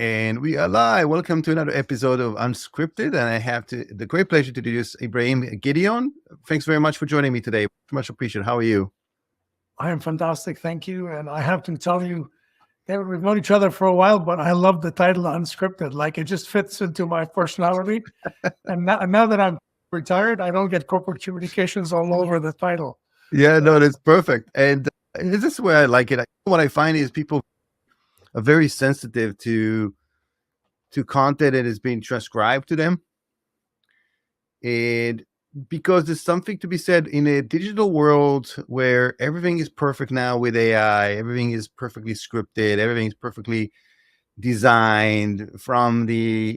And we are live. Welcome to another episode of Unscripted. And I have the great pleasure to introduce Ibrahim Gideon. Thanks very much for joining me today. Much appreciated. How are you? I am fantastic. Thank you. And I have to tell you, we've known each other for a while, but I love the title Unscripted. Like it just fits into my personality. and now that I'm retired, I don't get corporate communications all over the title. Yeah, no, that's perfect. And this is where I like it. What I find is people are very sensitive to content that is being transcribed to them. And because there's something to be said in a digital world where everything is perfect now with AI, everything is perfectly scripted, everything is perfectly designed from the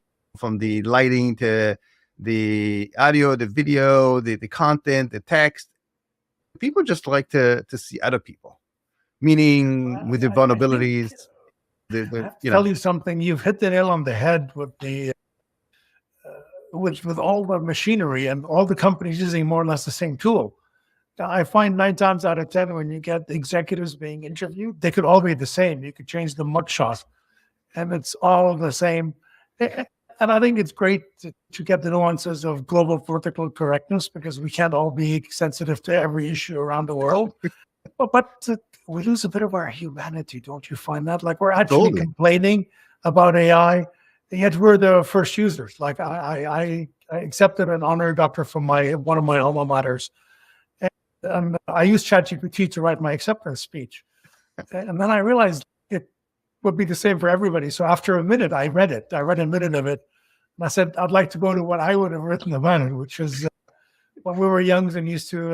lighting to the audio, the video, the content, the text. People just like to see other people, meaning with the vulnerabilities. Tell you something, you've hit the nail on the head with the with all the machinery and all the companies using more or less the same tool. I find 9 times out of 10 when you get executives being interviewed, they could all be the same. You could change the mugshot and it's all the same. And I think it's great to get the nuances of global political correctness because we can't all be sensitive to every issue around the world. but we lose a bit of our humanity, don't you find that? Like we're actually complaining about AI, yet we're the first users. Like I accepted an honorary doctorate from one of my alma maters, and I used ChatGPT to write my acceptance speech. And then I realized it would be the same for everybody. So after a minute, I read it. I read a minute of it, and I said, I'd like to go to what I would have written about it, which is when we were young and used to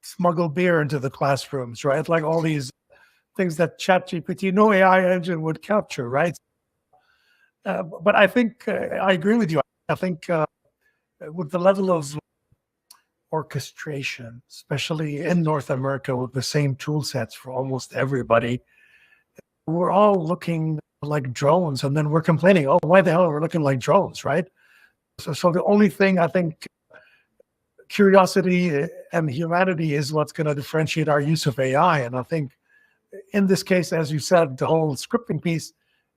smuggle beer into the classrooms, right? Like all these things that ChatGPT, no AI engine would capture, right? But I think I agree with you. I think with the level of orchestration, especially in North America, with the same tool sets for almost everybody, we're all looking like drones, and then we're complaining, "Oh, why the hell are we looking like drones?" Right? So the only thing I think curiosity and humanity is what's going to differentiate our use of AI, and I think in this case, as you said, the whole scripting piece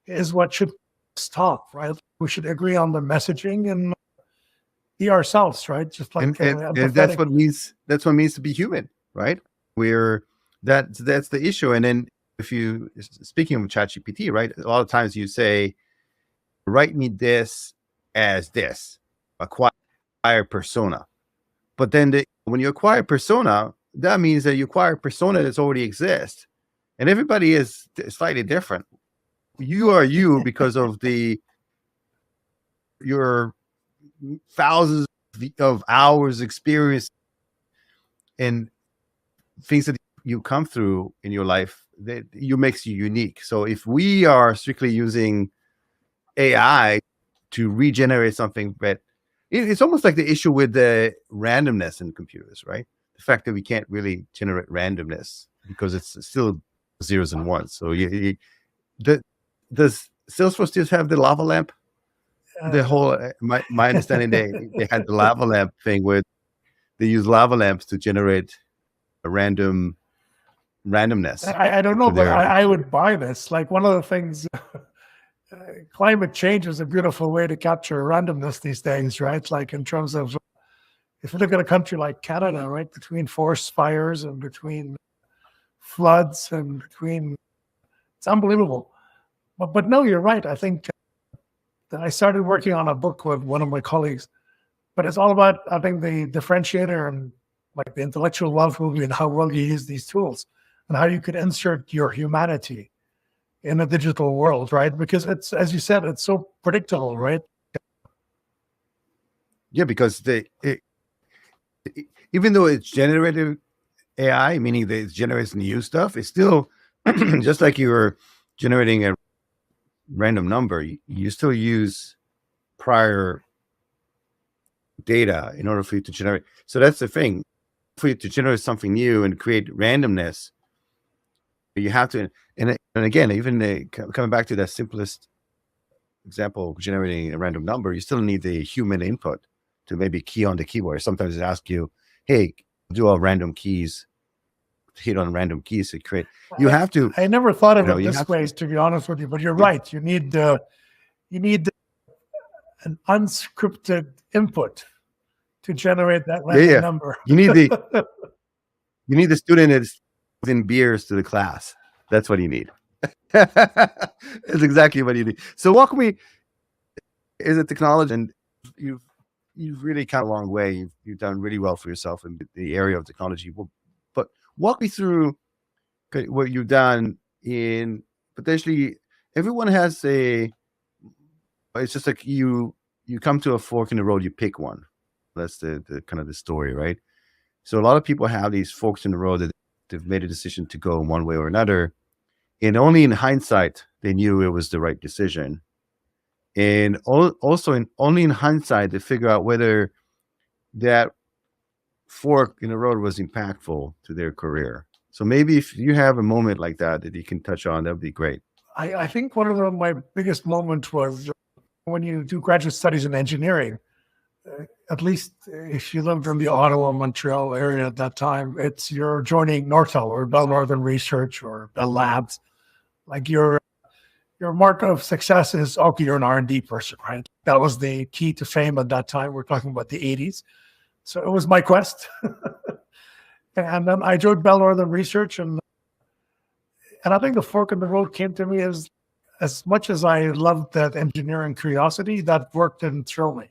is what should stop, right? We should agree on the messaging and be ourselves, right? Just like and that's what means to be human, right? That's the issue. And then if you speaking of ChatGPT, right? A lot of times you say, write me this as this, acquire persona. But then when you acquire persona, that means that you acquire persona that's already exists. And everybody is slightly different. You are you because of your thousands of hours experience and things that you come through in your life that makes you unique. So if we are strictly using AI to regenerate something, but it's almost like the issue with the randomness in computers, right? The fact that we can't really generate randomness because it's still zeros and ones. So does Salesforce still have the lava lamp? The whole my understanding they had the lava lamp thing where they use lava lamps to generate a randomness. I don't know, but I would buy this. Like one of the things, climate change is a beautiful way to capture randomness these days, right? Like in terms of, if you look at a country like Canada, right, between forest fires and between floods and between, it's unbelievable. But no, you're right. I think I started working on a book with one of my colleagues, but it's all about, I think, the differentiator and like the intellectual wealth will be in how well you use these tools and how you could insert your humanity in a digital world, right? Because it's, as you said, it's so predictable, right? Yeah, because even though it's generative AI, meaning that it generates new stuff, it's still just like you were generating a random number, you still use prior data in order for you to generate. So that's the thing. For you to generate something new and create randomness, you have to, and again, even coming back to that simplest example of generating a random number, you still need the human input to maybe key on the keyboard. Sometimes it asks you, hey, do all random keys, hit on random keys to create. You have to. I never thought of it this way, to be honest with you, but you're right. You need you need an unscripted input to generate that random number. You need the student that's in beers to the class. That's what you need. It's exactly what you need. So walk me, is it technology, and you've really come a long way. You've done really well for yourself in the area of technology. But walk me through what you've done in potentially everyone has it's just like you come to a fork in the road, you pick one. That's the kind of the story, right? So a lot of people have these forks in the road that they've made a decision to go in one way or another. And only in hindsight, they knew it was the right decision. And also only in hindsight, they figure out whether that fork in the road was impactful to their career. So maybe if you have a moment like that you can touch on, that would be great. I think one of my biggest moments was when you do graduate studies in engineering. At least if you lived in the Ottawa, Montreal area at that time, you're joining Nortel or Bell Northern Research or Bell Labs. Like your mark of success is, okay, you're an R&D person, right? That was the key to fame at that time. We're talking about the 80s. So it was my quest. And then I joined Bell Northern Research, and I think the fork in the road came to me as much as I loved that engineering curiosity, that work didn't thrill me.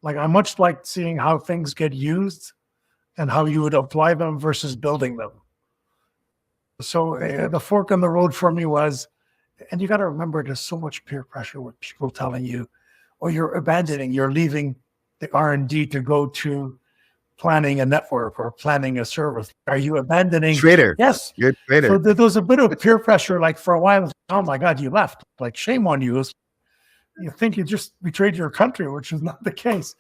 Like I much liked seeing how things get used and how you would apply them versus building them. So the fork in the road for me was, and you got to remember, there's so much peer pressure with people telling you, oh, you're leaving the R&D to go to planning a network or planning a service. Are you abandoning? Trader. Yes. You're a trader. So there was a bit of peer pressure, like for a while, oh my God, you left. Like shame on you. You think you just betrayed your country, which is not the case.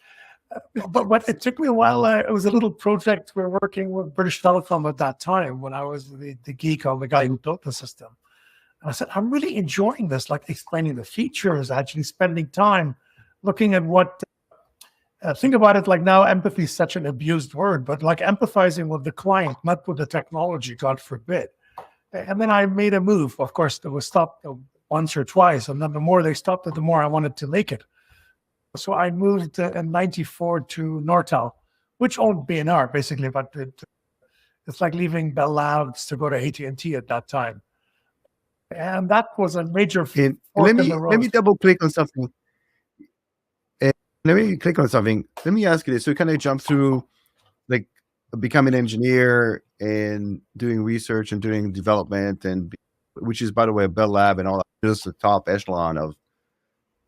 But it took me a while. It was a little project. We were working with British Telecom at that time when I was the geek on the guy who built the system. And I said, I'm really enjoying this, like explaining the features, actually spending time looking at what, think about it like now, empathy is such an abused word, but like empathizing with the client, not with the technology, God forbid. And then I made a move. Of course, it was stopped once or twice. And then the more they stopped it, the more I wanted to make it. So I moved in 94 to Nortel, which owned B&R basically, but it's like leaving Bell Labs to go to AT&T at that time. And that was a major fork in the road. Let me double click on something. Let me ask you this. So you kind of jump through like becoming an engineer and doing research and doing development, and which is, by the way, a Bell Lab and all that, just the top echelon of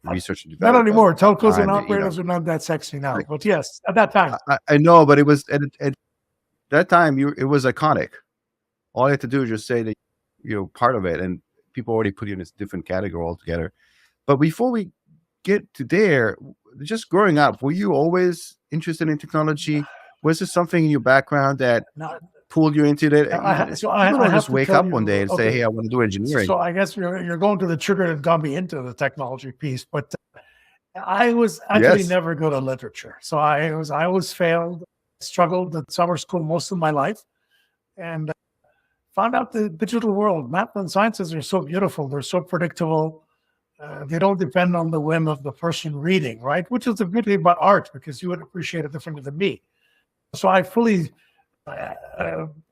research and development. Not anymore. Telcos and operators are not that sexy now. But yes, at that time. I know, but it was at that time, it was iconic. All you had to do is just say that you're part of it, and people already put you in this different category altogether. But before we get to there, just growing up, were you always interested in technology? Was there something in your background that pulled you into that? I don't just wake up one day and say, hey, I want to do engineering. So I guess you're going to the trigger that got me into the technology piece. But I was actually never good at literature. So I always failed, struggled at summer school most of my life, and found out the digital world, math and sciences are so beautiful. They're so predictable. They don't depend on the whim of the person reading, right? Which is the good thing about art, because you would appreciate it differently than me. So I fully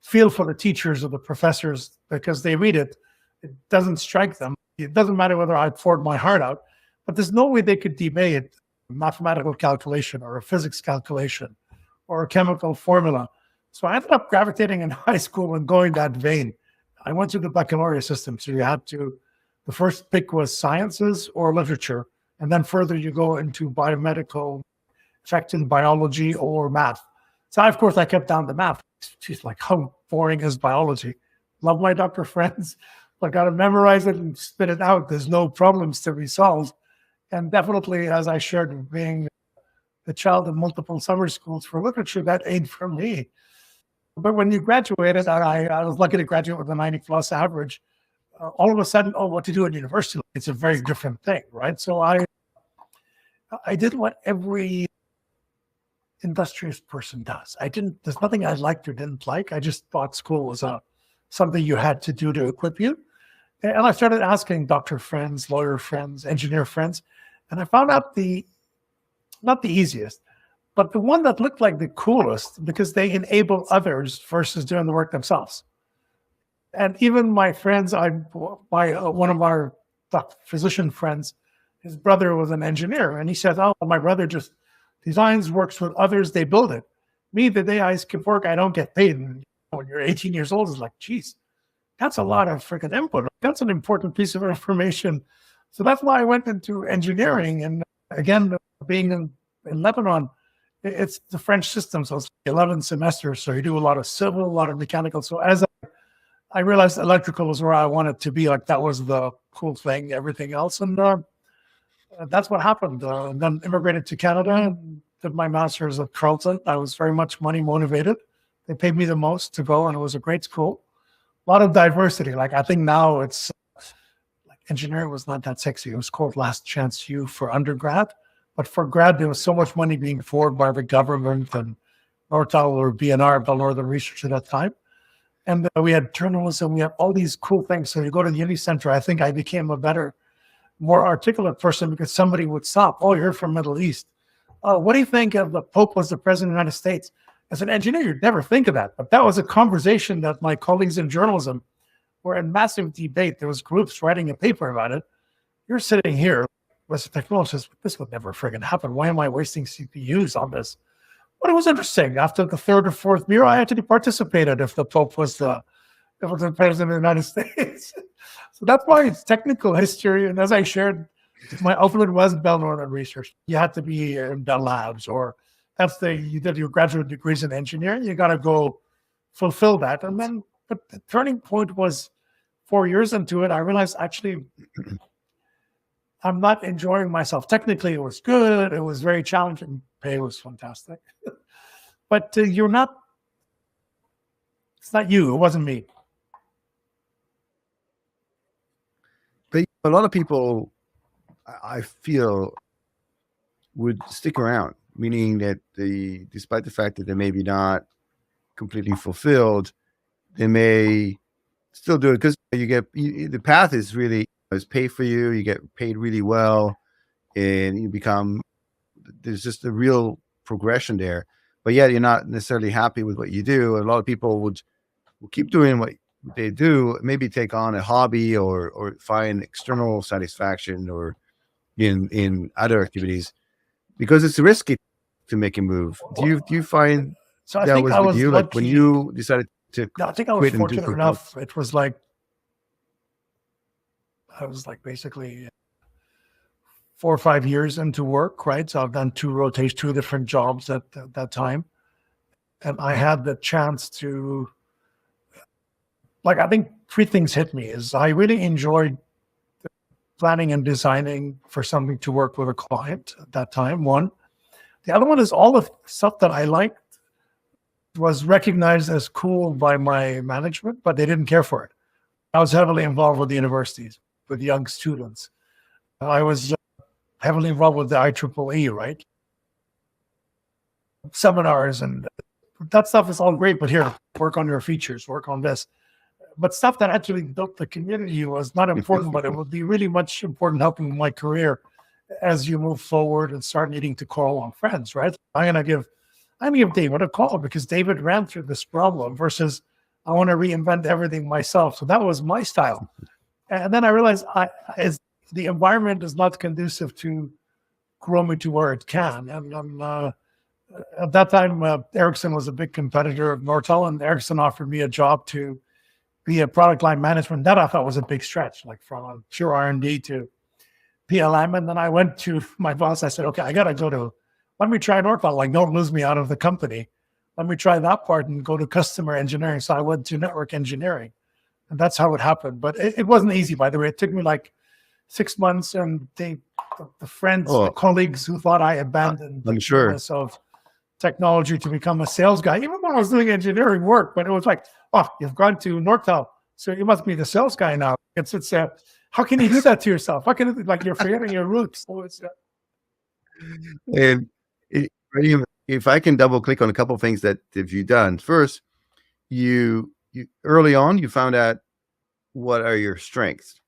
feel for the teachers or the professors, because they read it. It doesn't strike them. It doesn't matter whether I poured my heart out, but there's no way they could debate a mathematical calculation or a physics calculation or a chemical formula. So I ended up gravitating in high school and going that vein. I went through the baccalaureate system. So you had to, the first pick was sciences or literature. And then further you go into biomedical, effect in biology or math. So of course I kept down the math. She's like, how boring is biology? Love my doctor friends. I got to memorize it and spit it out. There's no problems to be solved. And definitely, as I shared, being the child of multiple summer schools for literature, that ain't for me. But when you graduated, I was lucky to graduate with a 90+ average. All of a sudden, what to do at university? It's a very different thing, right? So I did what every industrious person does. There's nothing I liked or didn't like. I just thought school was something you had to do to equip you. And I started asking doctor friends, lawyer friends, engineer friends, and I found out not the easiest, but the one that looked like the coolest because they enable others versus doing the work themselves. And even my friends, one of our physician friends, his brother was an engineer, and he said, "Oh, my brother just designs, works with others, they build it. Me, the day I skip work, I don't get paid." And when you're 18 years old, it's like, geez, that's a lot of freaking input. That's an important piece of information. So that's why I went into engineering. And again, being in Lebanon, it's the French system. So it's 11 semesters. So you do a lot of civil, a lot of mechanical. So as I realized electrical was where I wanted to be, like that was the cool thing, everything else. And that's what happened. And then immigrated to Canada, did my master's at Carleton. I was very much money motivated. They paid me the most to go, and it was a great school. A lot of diversity. Like I think now it's like engineering was not that sexy. It was called Last Chance U for undergrad. But for grad, there was so much money being poured by the government and Nortel or BNR, Bell Northern Research at that time. And we had journalism, we had all these cool things. So you go to the Uni Center, I think I became a better, more articulate person because somebody would stop. "Oh, you're from Middle East. Oh, what do you think of the Pope was the president of the United States?" As an engineer, you'd never think of that. But that was a conversation that my colleagues in journalism were in massive debate. There was groups writing a paper about it. You're sitting here as a technologist, this would never friggin' happen. Why am I wasting CPUs on this? But it was interesting. After the third or fourth year, I actually participated if the Pope was the president of the United States. So that's why it's technical history. And as I shared, my ultimate was Bell Northern Research. You had to be in Bell Labs, or you did your graduate degrees in engineering. You got to go fulfill that. And then, but the turning point was 4 years into it. I realized actually I'm not enjoying myself. Technically, it was good. It was very challenging. Pay was fantastic. But it's not you. It wasn't me. But a lot of people, I feel, would stick around, meaning that despite the fact that they may be not completely fulfilled, they may still do it because the path is really is paid for you. You get paid really well, and there's just a real progression there. But yet you're not necessarily happy with what you do. A lot of people will keep doing what they do, maybe take on a hobby or find external satisfaction or in other activities because it's risky to make a move. Do you find that was with you? Like when you decided to I think I was fortunate enough. It was like I was like basically 4 or 5 years into work, right? So I've done 2 different jobs at that time. And I had the chance to, I think 3 things hit me. Is I really enjoyed planning and designing for something to work with a client at that time, one. The other one is all the stuff that I liked was recognized as cool by my management, but they didn't care for it. I was heavily involved with the universities, with young students. I was heavily involved with the IEEE, right? Seminars and that stuff is all great, but here, work on your features, work on this. But stuff that actually built the community was not important, but it would be really much important helping my career as you move forward and start needing to call on friends, right? I'm gonna give David a call because David ran through this problem versus I want to reinvent everything myself. So that was my style. And then I realized the environment is not conducive to grow me to where it can. And at that time, Ericsson was a big competitor of Nortel, and Ericsson offered me a job to be a product line management. That I thought was a big stretch, like from pure R&D to PLM. And then I went to my boss. I said, okay, let me try Nortel. Like, don't lose me out of the company. Let me try that part and go to customer engineering. So I went to network engineering. And that's how it happened. But it wasn't easy, by the way. It took me like 6 months, and the friends, the colleagues who thought I abandoned the business of technology to become a sales guy, even when I was doing engineering work. But it was like, oh, you've gone to Nortel, so you must be the sales guy now. It's how can you do that to yourself? How can it, like, you're forgetting your roots? So and if I can double click on a couple of things that you've done. First, you early on you found out what are your strengths,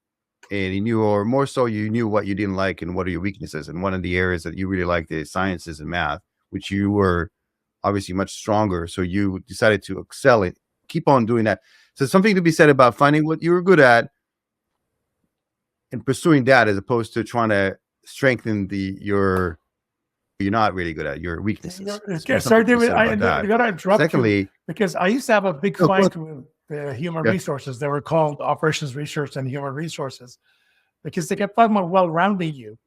and you knew, or more so, you knew what you didn't like and what are your weaknesses. And one of the areas that you really liked is sciences and math, which you were obviously much stronger. So you decided to excel it, keep on doing that. So something to be said about finding what you were good at and pursuing that, as opposed to trying to strengthen you're not really good at your weaknesses. Sorry, David, I got to interrupt. Secondly, you because I used to have a big fight with human resources. They were called operations research and human resources, because they kept talking about well-rounding you.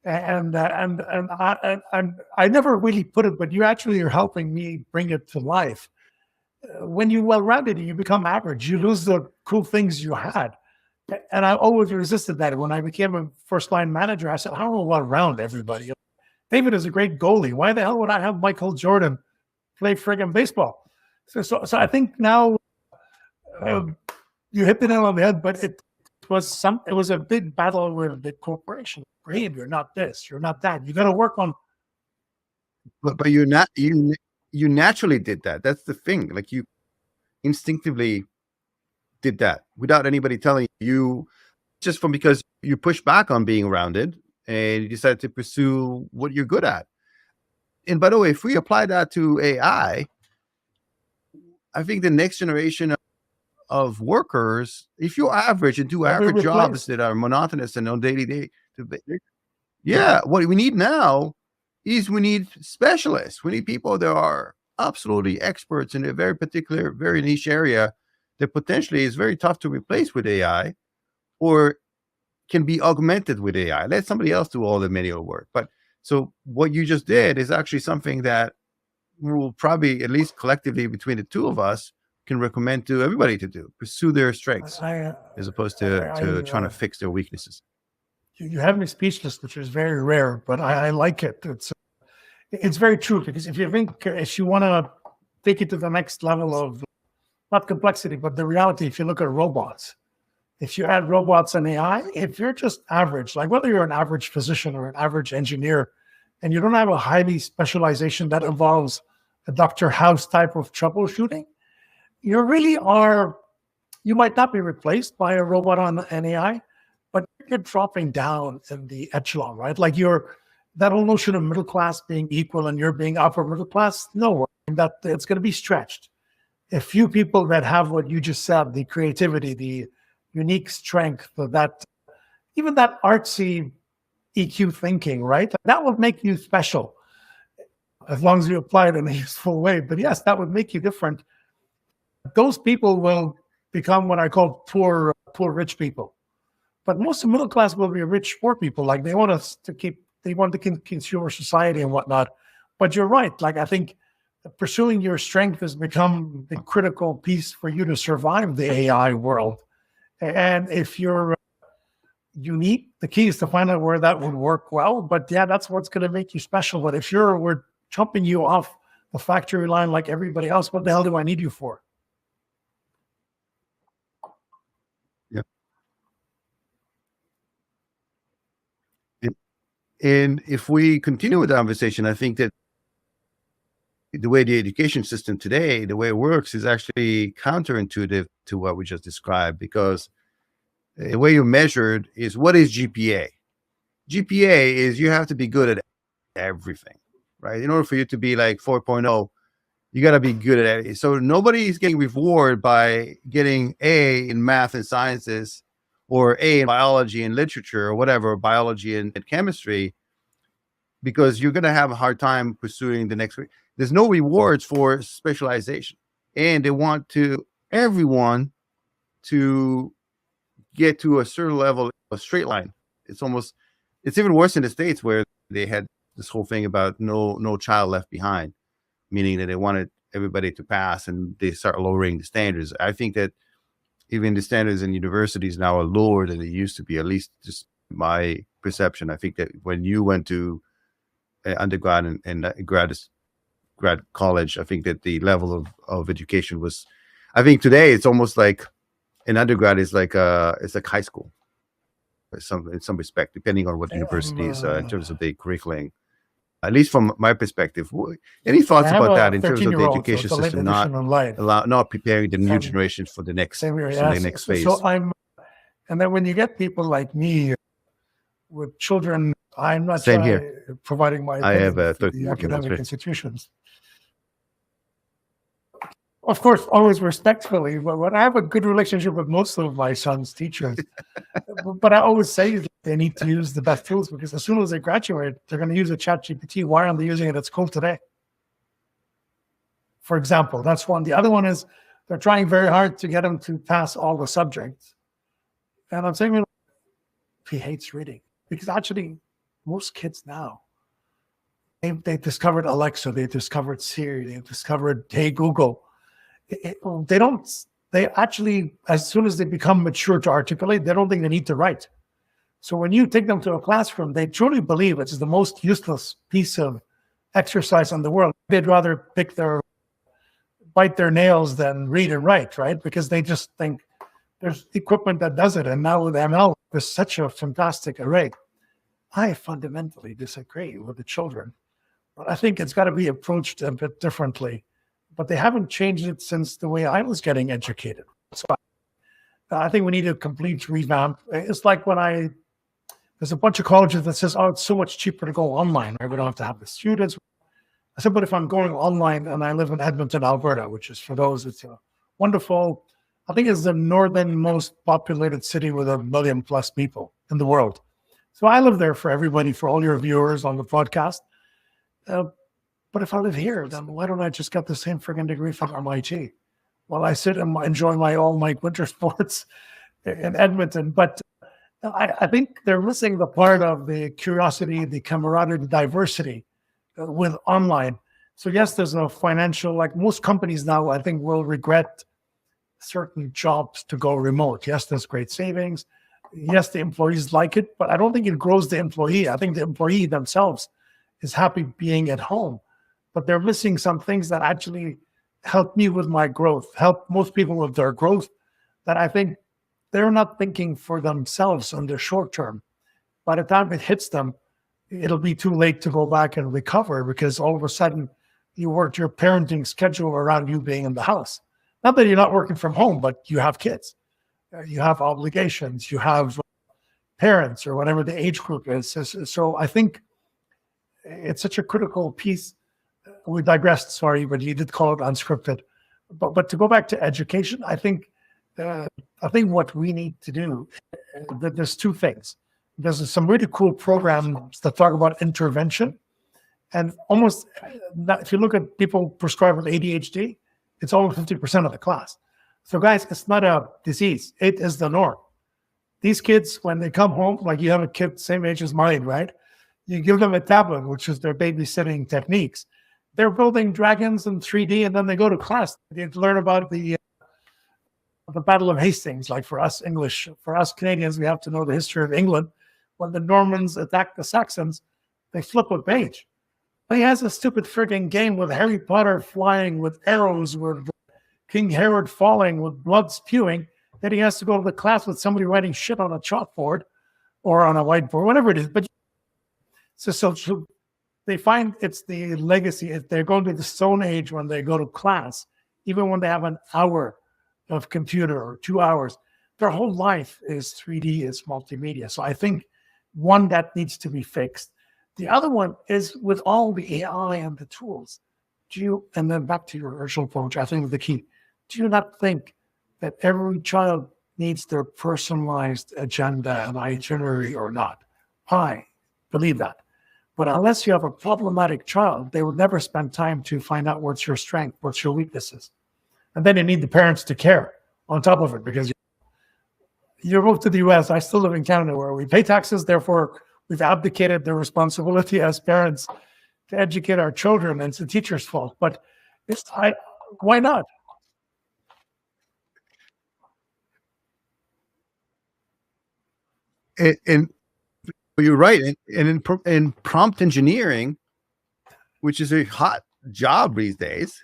And I never really put it, but you actually are helping me bring it to life. When you're well-rounded, you become average. You lose the cool things you had. And I always resisted that. When I became a first-line manager, I said, I don't know what round everybody. David is a great goalie. Why the hell would I have Michael Jordan play friggin' baseball? So I think now you hit the nail on the head, but it was a big battle with the corporation. Ibrahim, you're not this, you're not that. You got to work on. But you're not. You naturally did that. That's the thing. Like, you instinctively did that without anybody telling you, just from because you pushed back on being rounded and you decided to pursue what you're good at. And by the way, if we apply that to AI, I think the next generation of workers, if you're average and do average jobs that are monotonous and on daily, what we need now is we need specialists. We need people that are absolutely experts in a very particular, very niche area that potentially is very tough to replace with AI, or can be augmented with AI. Let somebody else do all the manual work. But so what you just did is actually something that we'll probably, at least collectively between the two of us, can recommend to everybody to do: pursue their strengths, as opposed to trying to fix their weaknesses. You have me speechless, which is very rare, but I like it. It's very true, because if you want to take it to the next level of, not complexity, but the reality, if you look at robots, if you add robots and AI, if you're just average, like whether you're an average physician or an average engineer, and you don't have a highly specialization that involves a Dr. House type of troubleshooting, you might not be replaced by a robot on an AI, but you're dropping down in the echelon, right? Like that whole notion of middle class being equal and you're being upper middle class, no, that it's going to be stretched. A few people that have what you just said, the creativity, the unique strength, that even that artsy EQ thinking, right? That would make you special, as long as you apply it in a useful way. But yes, that would make you different. Those people will become what I call poor rich people. But most of the middle class will be rich poor people. Like, they want the consumer society and whatnot. But you're right. Like, I think pursuing your strength has become the critical piece for you to survive the AI world. And if you're unique, the key is to find out where that would work well. But yeah, that's what's going to make you special. But if we're jumping you off the factory line like everybody else, what the hell do I need you for? And if we continue with the conversation, I think that the way the education system today, the way it works, is actually counterintuitive to what we just described, because the way you're measured is, what is GPA? GPA is you have to be good at everything, right? In order for you to be like 4.0, you got to be good at it. So nobody is getting rewarded by getting A in math and sciences, or A in biology and literature, or whatever, biology and chemistry, because you're going to have a hard time pursuing the next. There's no rewards for specialization, and they want everyone to get to a certain level, a straight line. It's even worse in the States, where they had this whole thing about no child left behind, meaning that they wanted everybody to pass, and they start lowering the standards. I think that even the standards in universities now are lower than they used to be, at least just my perception. I think that when you went to undergrad and grad college, I think that the level of education was, I think today it's almost like an undergrad is like it's like high school in some respect, depending on what university is in terms of the curriculum. At least from my perspective. Any thoughts about that in terms of the education system not preparing the new generation for the next phase? So And then when you get people like me with children, I'm not Same here. Providing my I have opinion for the academic institutions. Of course, always respectfully, but I have a good relationship with most of my son's teachers. But I always say that they need to use the best tools, because as soon as they graduate, they're going to use a ChatGPT. Why aren't they using it at school today? For example, that's one. The other one is they're trying very hard to get them to pass all the subjects. And I'm saying, he hates reading, because actually most kids now, they discovered Alexa, they discovered Siri, they discovered Hey Google. They actually, as soon as they become mature to articulate, they don't think they need to write. So when you take them to a classroom, they truly believe it's the most useless piece of exercise in the world. They'd rather bite their nails than read and write, right? Because they just think there's equipment that does it. And now with ML, there's such a fantastic array. I fundamentally disagree with the children, but I think it's got to be approached a bit differently. But they haven't changed it since the way I was getting educated. So I think we need a complete revamp. It's like when there's a bunch of colleges that says, oh, it's so much cheaper to go online, right? We don't have to have the students. I said, but if I'm going online, and I live in Edmonton, Alberta, which is, for those, it's a wonderful, I think it's the northernmost populated city with 1 million+ people in the world. So I live there for everybody, for all your viewers on the podcast. But if I live here, then why don't I just get the same friggin' degree from MIT? Well, I sit and enjoy my all-night winter sports in Edmonton. But I think they're missing the part of the curiosity, the camaraderie, the diversity with online. So yes, there's no financial, like most companies now, I think will regret certain jobs to go remote. Yes, there's great savings. Yes, the employees like it, but I don't think it grows the employee. I think the employee themselves is happy being at home. But they're missing some things that actually help me with my growth, help most people with their growth, that I think they're not thinking for themselves on the short term. By the time it hits them, it'll be too late to go back and recover, because all of a sudden you worked your parenting schedule around you being in the house. Not that you're not working from home, but you have kids, you have obligations, you have parents, or whatever the age group is. So I think it's such a critical piece. We digressed, sorry, but you did call it unscripted. But to go back to education, I think what we need to do, there's two things. There's some really cool programs that talk about intervention, and almost, if you look at people prescribed with ADHD, it's almost 50% of the class. So guys, it's not a disease, it is the norm. These kids, when they come home, like you have a kid same age as mine, right? You give them a tablet, which is their babysitting techniques. They're building dragons in 3D, and then they go to class. They learn about the Battle of Hastings. Like for us Canadians, we have to know the history of England. When the Normans attacked the Saxons, they flip a page. He has a stupid frigging game with Harry Potter flying with arrows, with King Herod falling, with blood spewing, that he has to go to the class with somebody writing shit on a chalkboard or on a whiteboard, whatever it is. But so they find it's the legacy. They're going to the Stone Age when they go to class, even when they have an hour of computer or 2 hours, their whole life is 3D, is multimedia. So I think one that needs to be fixed. The other one is with all the AI and the tools. And then back to your original point, which I think is the key. Do you not think that every child needs their personalized agenda and itinerary or not? I believe that. But unless you have a problematic child, they would never spend time to find out what's your strength, what's your weaknesses. And then you need the parents to care on top of it, because you moved to the US. I still live in Canada, where we pay taxes. Therefore, we've abdicated the responsibility as parents to educate our children, and it's the teacher's fault. But why not? And you're right. And in prompt engineering, which is a hot job these days,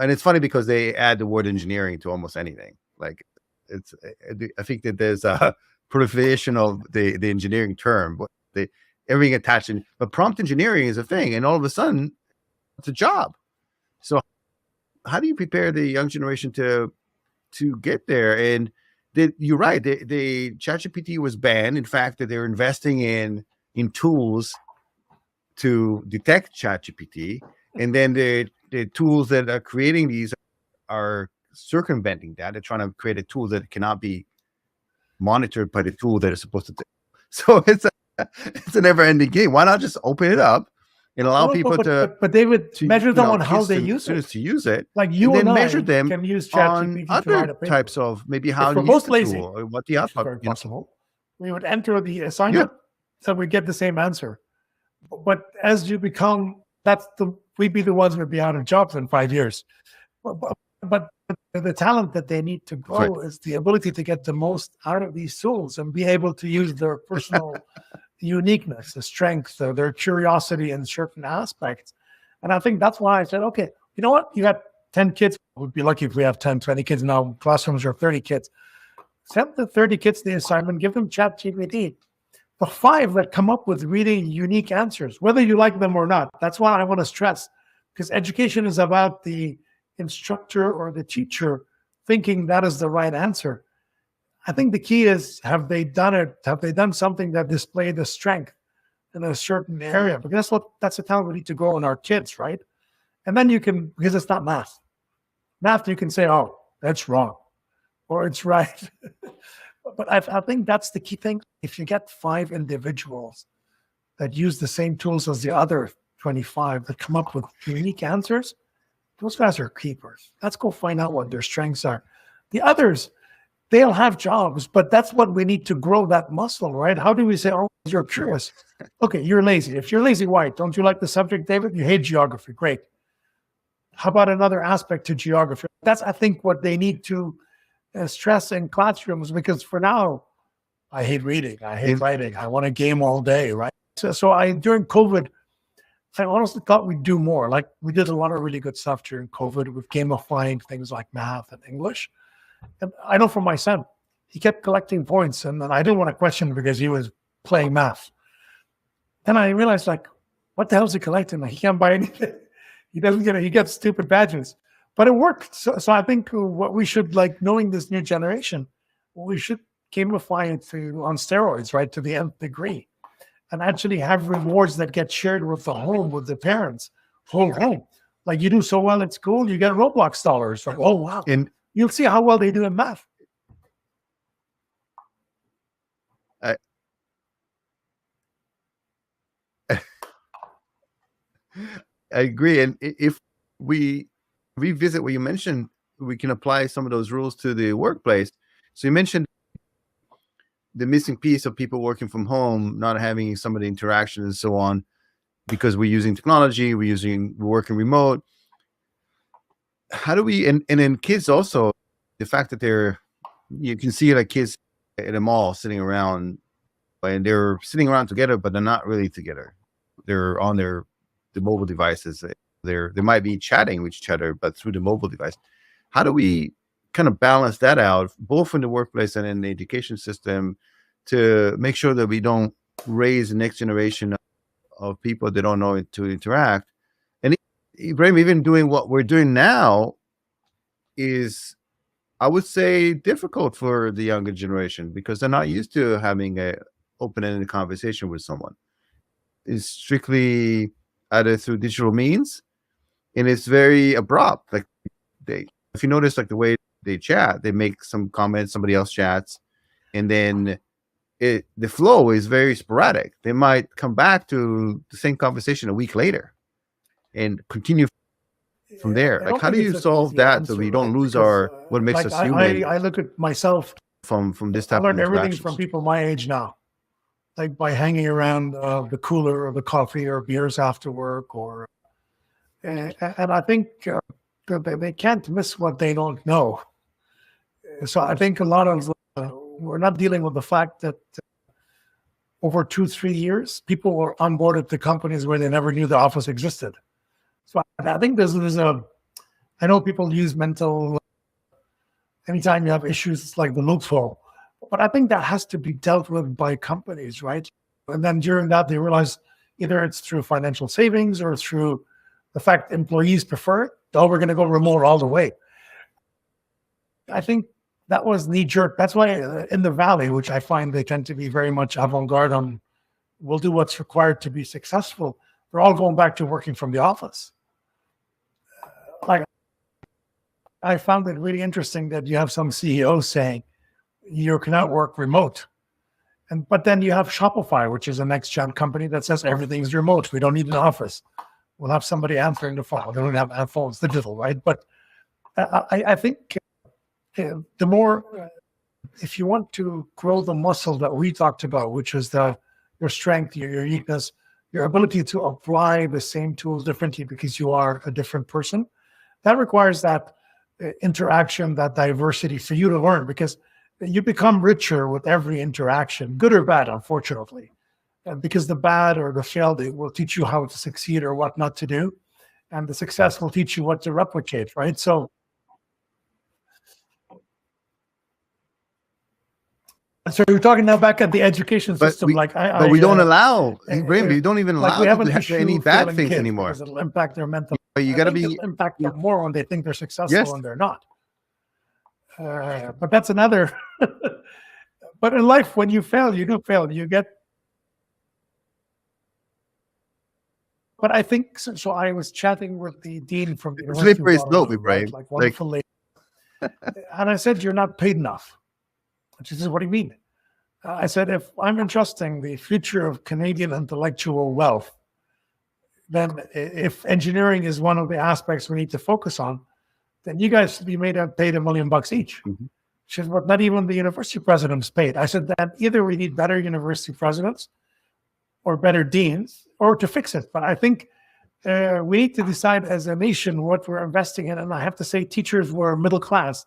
and it's funny because they add the word engineering to almost anything. Like I think that there's a proliferation of the engineering term, but everything attached in. But prompt engineering is a thing, and all of a sudden, it's a job. So how do you prepare the young generation to get there? And you're right. The ChatGPT was banned. In fact, that they're investing in tools to detect ChatGPT, and then the tools that are creating these are circumventing that. They're trying to create a tool that cannot be monitored by the tool that is supposed to. So it's a never-ending game. Why not just open it up and allow people but they would measure them on how they use it. To use it, like you and I measure them can use on ChatGPT other types of maybe how you use the tool or what the output. Possible. We would enter the assignment, so we get the same answer. But as you become, we'd be the ones who'd be out of jobs in 5 years. But the talent that they need to grow is the ability to get the most out of these tools and be able to use their personal uniqueness, the strength, their curiosity in certain aspects. And I think that's why I said, okay, you know what? You got 10 kids. We'd be lucky if we have 10, 20 kids now. Classrooms are 30 kids. Send the 30 kids the assignment, give them ChatGPT. The 5 that come up with really unique answers, whether you like them or not. That's why I want to stress, because education is about the instructor or the teacher thinking that is the right answer. I think the key is, have they done it? Have they done something that displayed the strength in a certain area? Because that's the talent we need to grow in our kids, right? And then you can, because it's not math. Math, you can say, oh, that's wrong, or it's right. But I think that's the key thing. If you get 5 individuals that use the same tools as the other 25 that come up with unique answers, those guys are keepers. Let's go find out what their strengths are. The others, they'll have jobs, but that's what we need to grow that muscle, right? How do we say, oh, you're curious? Okay, you're lazy. If you're lazy, why? Don't you like the subject, David? You hate geography. Great. How about another aspect to geography? That's, I think, what they need to stress in classrooms, because for now, I hate reading. I hate writing. I want to game all day, right? So during COVID, I honestly thought we'd do more. Like, we did a lot of really good stuff during COVID with gamifying things like math and English. And I know from my son, he kept collecting points, and then I didn't want to question him because he was playing math. Then I realized, like, what the hell is he collecting? Like, he can't buy anything. He doesn't get it. He gets stupid badges. But it worked. So I think what we should, like, knowing this new generation, we should gamify it on steroids, right, to the nth degree. And actually have rewards that get shared with the home, with the parents. Whole home. Like, you do so well at school, you get Roblox dollars. Like, oh, wow. And you'll see how well they do in math. I agree. And if we revisit what you mentioned, we can apply some of those rules to the workplace. So you mentioned the missing piece of people working from home, not having some of the interaction and so on, because we're using technology, we're working remote. How do we, and then kids also, the fact that you can see like kids at a mall sitting around, and they're sitting around together, but they're not really together. They're on the mobile devices. They might be chatting with each other, but through the mobile device. How do we kind of balance that out, both in the workplace and in the education system, to make sure that we don't raise the next generation of people that don't know to interact? And Ibrahim, even doing what we're doing now is, I would say, difficult for the younger generation because they're not used to having an open-ended conversation with someone. It's strictly either through digital means, and it's very abrupt. Like, if you notice, like the way they chat, they make some comments, somebody else chats, and then the flow is very sporadic. They might come back to the same conversation a week later and continue from there. Like, how do you solve that so we don't lose what makes us human? I look at myself from this type of interactions. I learned everything from people my age now, like by hanging around the cooler or the coffee or beers after work, and I think they can't miss what they don't know. So I think a lot of we're not dealing with the fact that over 2-3 years, people were onboarded to companies where they never knew the office existed. So I think there's I know people use mental, anytime you have issues like the loophole, but I think that has to be dealt with by companies, right? And then during that, they realize either it's through financial savings or through the fact employees prefer it. Oh, we're going to go remote all the way. I think that was knee jerk. That's why in the Valley, which I find they tend to be very much avant-garde on, we'll do what's required to be successful. They're all going back to working from the office. Like, I found it really interesting that you have some CEOs saying you cannot work remote. But then you have Shopify, which is a next-gen company that says everything's remote. We don't need an office. We'll have somebody answering the phone. They don't have phones, digital, right? But I think the more, if you want to grow the muscle that we talked about, which is your strength, your uniqueness, your ability to apply the same tools differently because you are a different person, that requires that interaction, that diversity for you to learn, because you become richer with every interaction, good or bad, unfortunately. Because the bad or the failed, it will teach you how to succeed or what not to do. And the success will teach you what to replicate, right? So you're talking now back at the education system. But we don't allow, Ibrahim, we don't even allow people to have any bad things anymore. It'll impact their mental. You got to impact them more when they think they're successful and they're not. But that's another. But in life, when you fail, you do fail. You get. But I think so. I was chatting with the dean from the University. Slippery slope, Ibrahim. Like wonderful lady. And I said, "You're not paid enough." And she says, "What do you mean?" I said, "If I'm entrusting the future of Canadian intellectual wealth, then if engineering is one of the aspects we need to focus on, then you guys should be paid $1 million each." Mm-hmm. She said, "But not even the university presidents paid." I said, "Then either we need better university presidents or better deans, or to fix it. But I think we need to decide as a nation what we're investing in." And I have to say, teachers were middle class.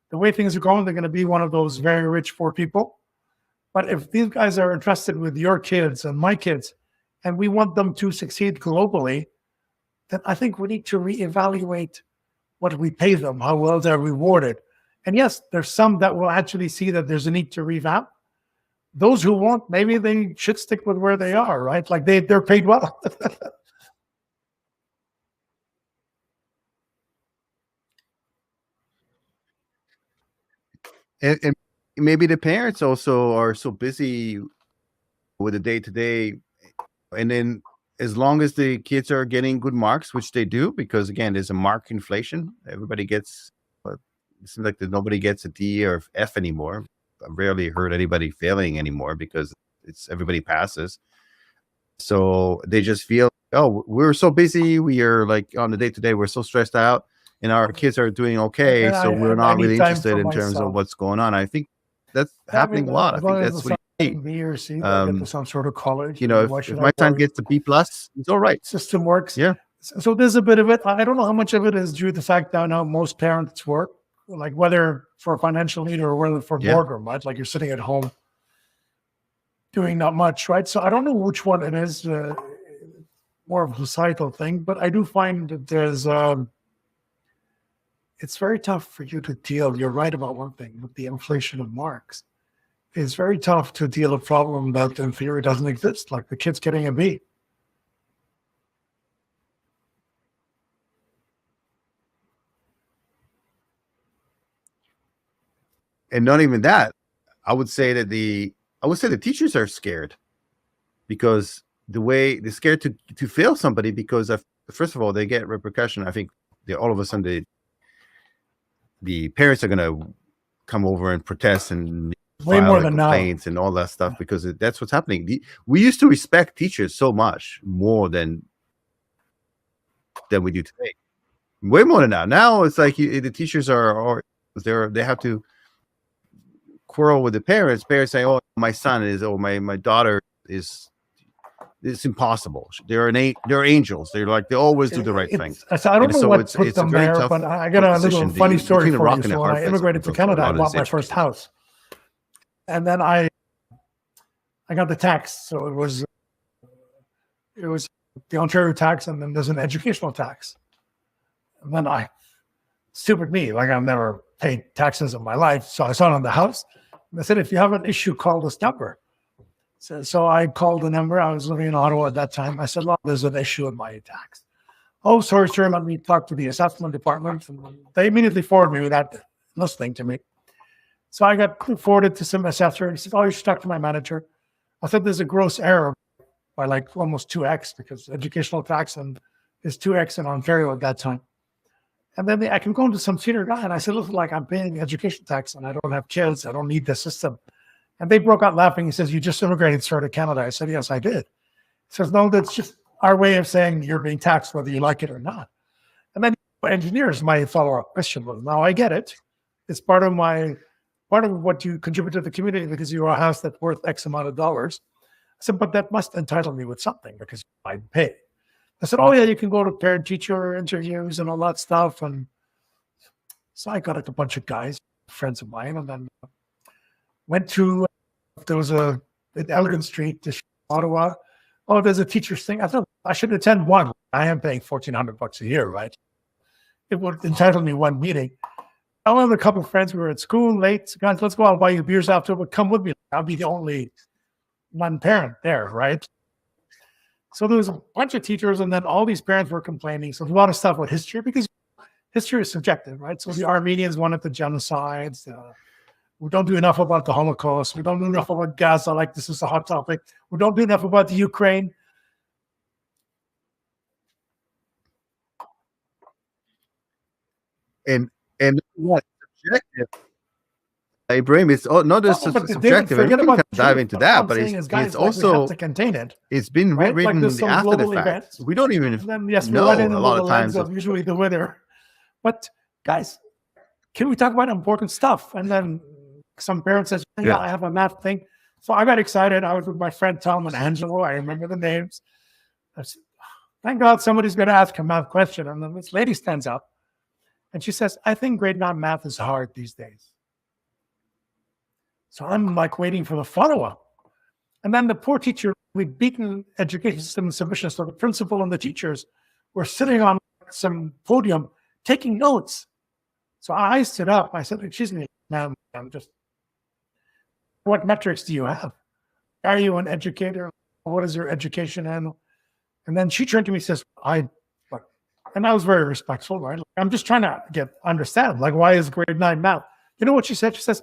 The way things are going, they're going to be one of those very rich, poor people. But if these guys are entrusted with your kids and my kids, and we want them to succeed globally, then I think we need to reevaluate what we pay them, how well they're rewarded. And yes, there's some that will actually see that there's a need to revamp. Those who won't, maybe they should stick with where they are, right? Like they're paid well. and maybe the parents also are so busy with the day-to-day, and then as long as the kids are getting good marks, which they do, because again, there's a mark inflation. Everybody gets, it seems like nobody gets a D or F anymore. I rarely heard anybody failing anymore because it's everybody passes. So they just feel, oh, we're so busy. We are like on the day-to-day, we're so stressed out, and our kids are doing okay. So we're not really interested in terms of what's going on. I think that's happening a lot. I think that's what you need. Some sort of college. You know, if my son gets a B+, it's all right. System works. Yeah. So there's a bit of it. I don't know how much of it is due to the fact that now most parents work, like whether for financial need or whether for boredom, right? Like you're sitting at home doing not much, right? So I don't know which one it is, more of a societal thing, but I do find that there's, it's very tough for you to deal. You're right about one thing with the inflation of marks. It's very tough to deal with a problem that in theory doesn't exist, like the kids getting a B. And not even that. I would say the teachers are scared because they're scared to fail somebody because first of all, they get repercussion. I think all of a sudden the parents are going to come over and protest and way more than complaints and all that stuff because that's what's happening. We used to respect teachers so much more than we do today. Way more than now. Now it's like the teachers they have to quarrel with the parents. Parents say, "Oh, my son is, or my daughter is." It's impossible. They're angels. They're like they always do the right thing. So I don't know what put them there, but I got a little funny story for you. So when I immigrated to Canada, I bought my first house, and then I got the tax. So it was the Ontario tax, and then there's an educational tax. And then stupid me, like I've never paid taxes in my life, so I saw it on the house. And I said, "If you have an issue, call this number." So I called the number. I was living in Ottawa at that time. I said, "Look, there's an issue with my tax." "Oh, sorry, sir. Let me talk to the assessment department." And they immediately forwarded me without listening to me. So I got forwarded to some assessor. He said, "Oh, you should talk to my manager." I said, "There's a gross error by like almost 2x because educational tax and is 2x in Ontario at that time." And then I can go into some senior guy and I said, "Listen, like I'm paying education tax and I don't have kids. I don't need the system." And they broke out laughing. He says, "You just immigrated to Canada." I said, "Yes, I did." He says, "No, that's just our way of saying you're being taxed whether you like it or not." And then engineers, my follow-up question was, "Now I get it. It's part of what you contribute to the community because you're a house that's worth X amount of dollars." I said, "But that must entitle me with something because I pay." I said, "Oh yeah, you can go to parent-teacher interviews and all that stuff." And so I got a bunch of guys, friends of mine, and then went to, there was in Elgin Street, Ottawa. "Oh, there's a teacher's thing." I thought I should attend one. I am paying $1,400 a year, right? It would entitle me one meeting. I went with a couple of friends. We were at school late. "Guys, let's go out and buy you beers after, but come with me. I'll be the only non-parent there," right? So there was a bunch of teachers, and then all these parents were complaining. So there's a lot of stuff with history because history is subjective, right? So the Armenians wanted the genocides. We don't do enough about the Holocaust. We don't do enough about Gaza. Like, this is a hot topic. We don't do enough about the Ukraine. And what subjective? Ibrahim, it's not just subjective. We can dive into that, but it's also to contain it. It's been rewritten after the fact. We don't even know a lot of times. Usually the winner, but guys, can we talk about important stuff? And then some parents says, "Yeah, I have a math thing." So I got excited. I was with my friend Tom and Angelo. I remember the names. I said, "Thank God somebody's going to ask a math question." And then this lady stands up and she says, "I think grade 9 math is hard these days." So I'm like waiting for the follow-up. And then the poor teacher, we'd beaten education system submission. So the principal and the teachers were sitting on some podium taking notes. So I stood up. I said, "Excuse me, ma'am, what metrics do you have? Are you an educator? What is your education handle?" And then she turned to me and says, and I was very respectful, right? "I'm just trying to understand, like, why is grade 9 math?" You know what she said? She says,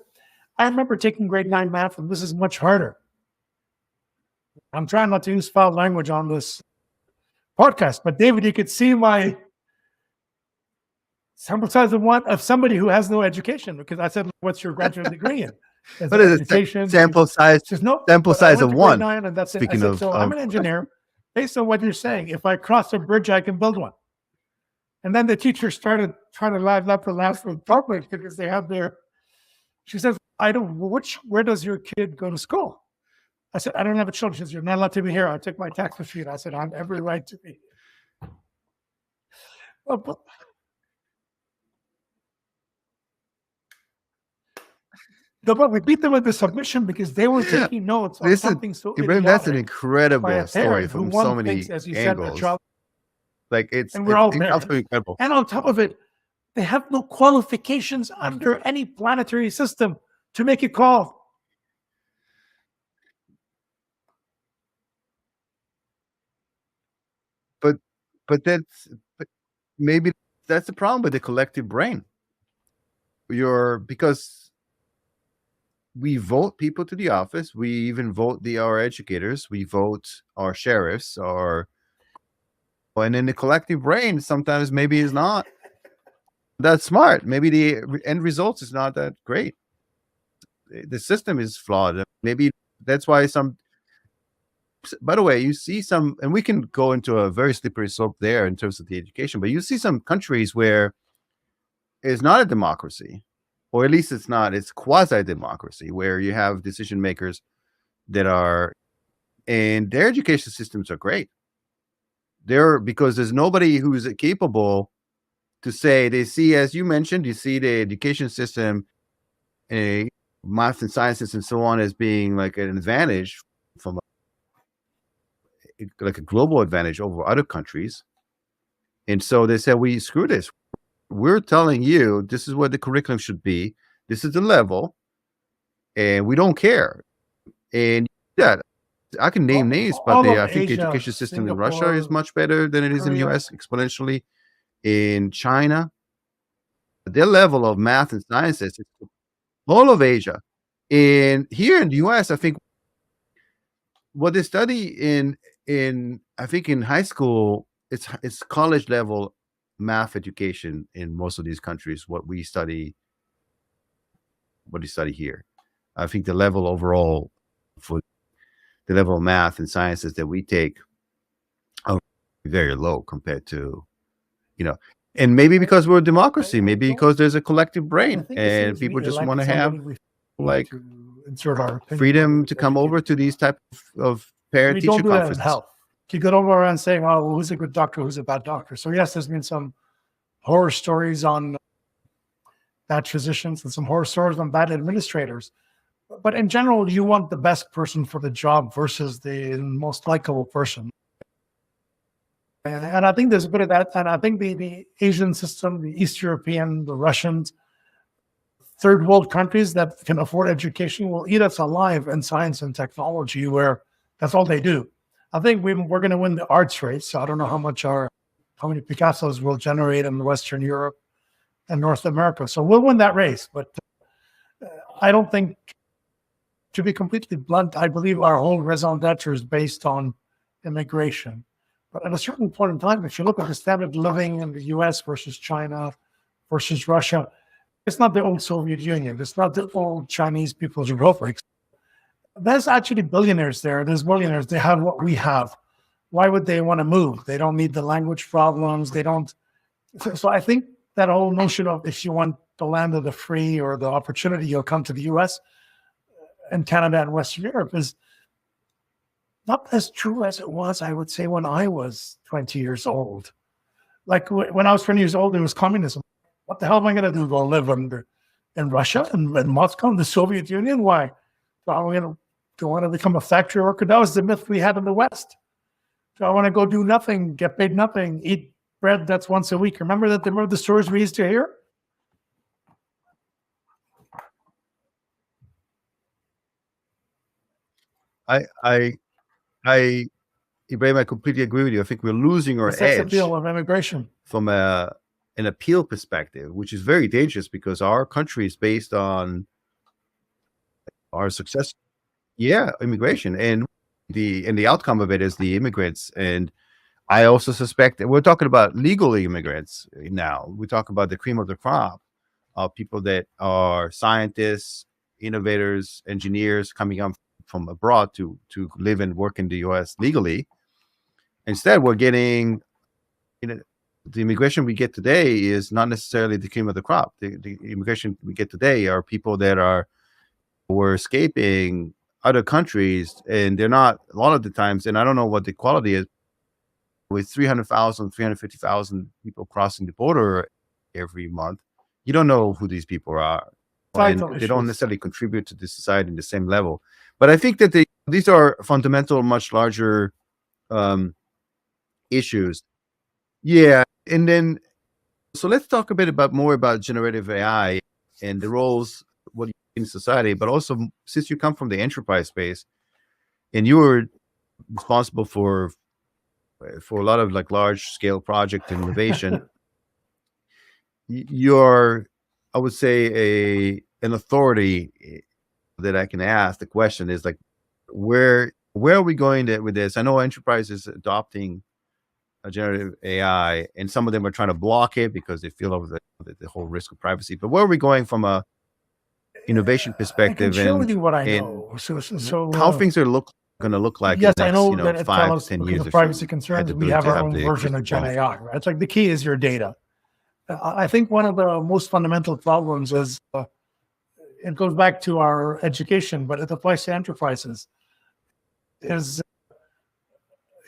"I remember taking grade 9 math, and this is much harder." I'm trying not to use foul language on this podcast, but David, you could see my sample size of somebody who has no education, because I said, "What's your graduate degree in?" What is it? Sample size? Says, "No, sample size of 1. 9, and that's Speaking it. So I'm an engineer. Based on what you're saying, if I cross a bridge, I can build one." And then the teacher started trying to laugh from public because they have their. She says, "Where does your kid go to school?" I said, "I don't have a children." She says, "You're not allowed to be here. I took my tax receipt." I said, "I have every right to be here." But we beat them with the submission because they were taking notes on something so Ibrahim, that's an incredible story from so many angles. Like and we're all incredible. And on top of it, they have no qualifications under any planetary system to make a call. But maybe that's the problem with the collective brain. Because we vote people to the office. We even vote our educators. We vote our sheriffs, and in the collective brain, sometimes maybe is not that smart. Maybe the end result is not that great. The system is flawed. Maybe that's why by the way, you see some, and we can go into a very slippery slope there in terms of the education, but you see some countries where it's not a democracy, or at least it's quasi-democracy, where you have decision makers and their education systems are great. Because there's nobody who's capable to say, they see, as you mentioned, you see the education system, math and sciences and so on, as being like an advantage from like a global advantage over other countries. And so they said, screw this. We're telling you, this is what the curriculum should be. This is the level, and we don't care. And I can name names, but I think the education system in Russia is much better than it is in the US, exponentially. In China, their level of math and sciences all of Asia. And here in the US, I think what they study in I think in high school, it's college level math education in most of these countries. What you study here. I think the level overall for the level of math and sciences that we take are very low compared to, you know, and maybe because we're a democracy, maybe because there's a collective brain and people just want to have like insert our freedom to come over to these type of parent teacher conferences. Health. You go over and say, "Oh, who's a good doctor? Who's a bad doctor?" So yes, there's been some horror stories on bad physicians and some horror stories on bad administrators. But in general, you want the best person for the job versus the most likable person. And I think there's a bit of that. And I think the Asian system, the East European, the Russians, third world countries that can afford education will eat us alive in science and technology, where that's all they do. I think we're going to win the arts race. So I don't know how many Picassos we'll generate in Western Europe and North America. So we'll win that race. But I don't think, to be completely blunt, I believe our whole raison d'etre is based on immigration. But at a certain point in time, if you look at the standard of living in the US versus China versus Russia, it's not the old Soviet Union. It's not the old Chinese People's Republic. There's actually billionaires there. There's millionaires. They have what we have. Why would they want to move? They don't need the language problems. They don't. So I think that whole notion of if you want the land of the free or the opportunity, you'll come to the US and Canada and Western Europe is not as true as it was, I would say, when I was 20 years old. Like when I was 20 years old, it was communism. What the hell am I going to do? Go live in Russia and in Moscow, in the Soviet Union? Why? So I'm going to want to become a factory worker. That was the myth we had in the West. So I want to go do nothing, get paid nothing, eat bread that's once a week. Remember the stories we used to hear? Ibrahim, I completely agree with you. I think we're losing our edge appeal of immigration from an appeal perspective, which is very dangerous because our country is based on our success. Yeah, immigration, and the outcome of it is the immigrants. And I also suspect that we're talking about legal immigrants now. We talk about the cream of the crop of people that are scientists, innovators, engineers coming up from abroad to live and work in the US legally. Instead, we're getting, the immigration we get today is not necessarily the cream of the crop. The immigration we get today are people that were escaping other countries, and they're not, a lot of the times, and I don't know what the quality is, with 300,000, 350,000 people crossing the border every month, you don't know who these people are. And they don't necessarily contribute to the society in the same level. But I think that these are fundamental, much larger issues. Yeah. And then, so let's talk a bit more about generative AI and the roles in society, but also since you come from the enterprise space and you were responsible for a lot of like large scale project innovation, you're, I would say, an authority that I can ask. The question is like, where are we going with this? I know enterprise is adopting a generative AI, and some of them are trying to block it because they feel over the whole risk of privacy. But where are we going from a innovation perspective? I can show you what I know. So how things are going to look like? Yes, in the next, I know that it 5 follows to 10 years. The privacy concerns. We have our own version of Gen AI. Right? It's like the key is your data. I think one of the most fundamental problems is it goes back to our education, but it applies to enterprises. Is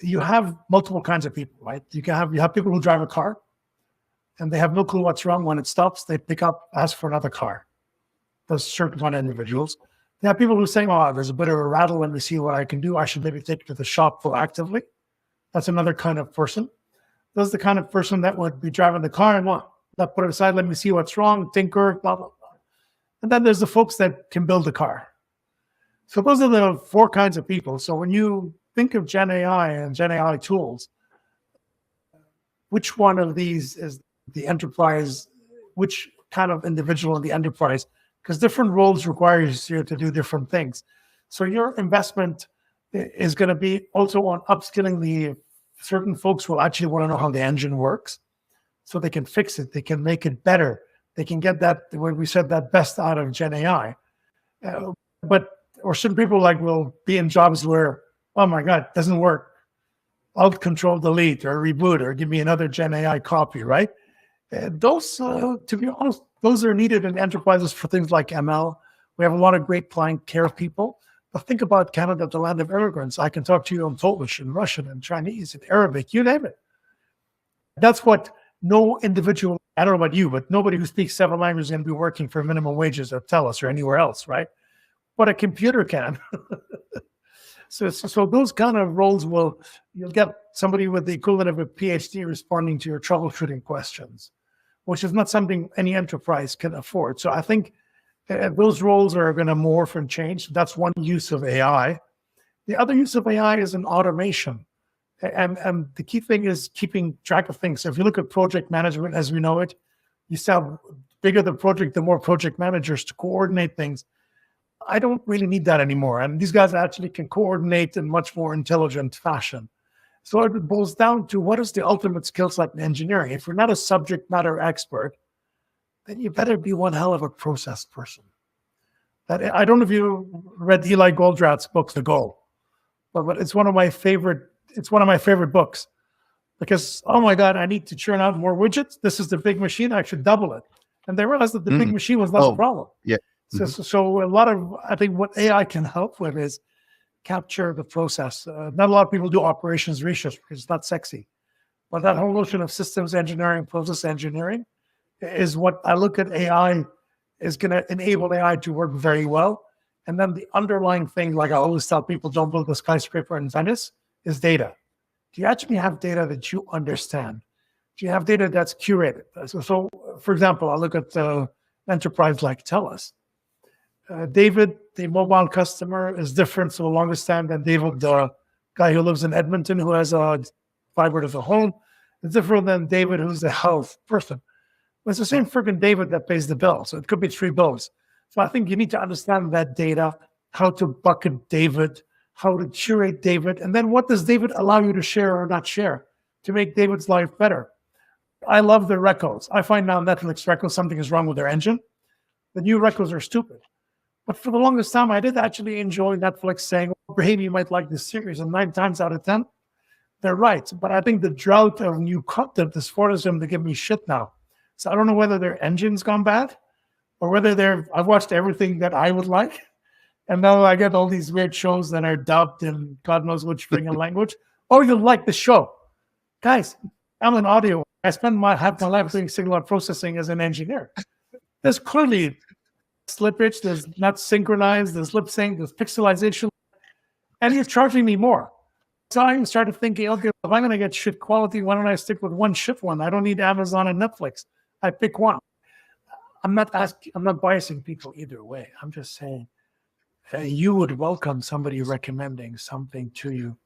you have multiple kinds of people, right? You have people who drive a car, and they have no clue what's wrong. When it stops, they pick up, ask for another car. Those certain kind of individuals. They have people who say, "Oh, there's a bit of a rattle. Let me see what I can do. I should maybe take it to the shop proactively." That's another kind of person. That's the kind of person that would be driving the car and put it aside. Let me see what's wrong. Tinker, blah blah blah. And then there's the folks that can build the car. So those are the 4 kinds of people. So when you think of Gen AI and Gen AI tools, which one of these is the enterprise? Which kind of individual in the enterprise because different roles require you to do different things. So your investment is going to be also on upskilling the certain folks who actually want to know how the engine works, so they can fix it, they can make it better, they can get that, when we said, that best out of Gen AI. Or certain people will be in jobs where, oh my God, it doesn't work. Alt Control Delete or reboot or give me another Gen AI copy, right? Those, to be honest, those are needed in enterprises for things like ML. We have a lot of great client care people. But think about Canada, the land of immigrants. I can talk to you in Polish and Russian and Chinese and Arabic, you name it. That's what no individual, I don't know about you, but nobody who speaks 7 languages is going to be working for minimum wages at TELUS or anywhere else, right? But a computer can. So those kind of roles you'll get somebody with the equivalent of a PhD responding to your troubleshooting questions, which is not something any enterprise can afford. So I think those roles are going to morph and change. That's one use of AI. The other use of AI is in automation. And the key thing is keeping track of things. So if you look at project management as we know it, you have bigger the project, the more project managers to coordinate things. I don't really need that anymore. And these guys actually can coordinate in much more intelligent fashion. So it boils down to, what is the ultimate skill set in engineering? If you're not a subject matter expert, then you better be one hell of a process person. I don't know if you read Eli Goldratt's book, The Goal, but it's one of my favorite. It's one of my favorite books, because, oh my God, I need to churn out more widgets. This is the big machine. I should double it. And they realized that the big machine was not the problem. Yeah. So a lot of, I think what AI can help with is capture the process. Not a lot of people do operations research because it's not sexy. But that whole notion of systems engineering, process engineering is what I look at AI is going to enable AI to work very well. And then the underlying thing, like I always tell people, don't build a skyscraper in Venice, is data. Do you actually have data that you understand? Do you have data that's curated? So for example, I look at enterprise like TELUS. David, the mobile customer, is different for the longest time than David, the guy who lives in Edmonton, who has a fiber to the home. It's different than David, who's the health person. But it's the same freaking David that pays the bill. So it could be 3 bills. So I think you need to understand that data, how to bucket David, how to curate David, and then what does David allow you to share or not share to make David's life better? I love the recos. I find now Netflix recos, something is wrong with their engine. The new recos are stupid. But for the longest time, I did actually enjoy Netflix saying, Ibrahim, you might like this series, and 9 times out of 10, they're right. But I think the drought of new content is forcing them to give me shit now. So I don't know whether their engine's gone bad or whether I've watched everything that I would like. And now I get all these weird shows that are dubbed in God knows which freaking language. Or you like the show. Guys, I'm an audio. I spend half my life doing signal processing as an engineer. There's clearly slippage, there's not synchronized, there's lip sync, there's pixelization, and you're charging me more. So I started thinking, okay, if I'm going to get shit quality, why don't I stick with one shit one? I don't need Amazon and Netflix. I pick one. I'm not biasing people either way. I'm just saying you would welcome somebody recommending something to you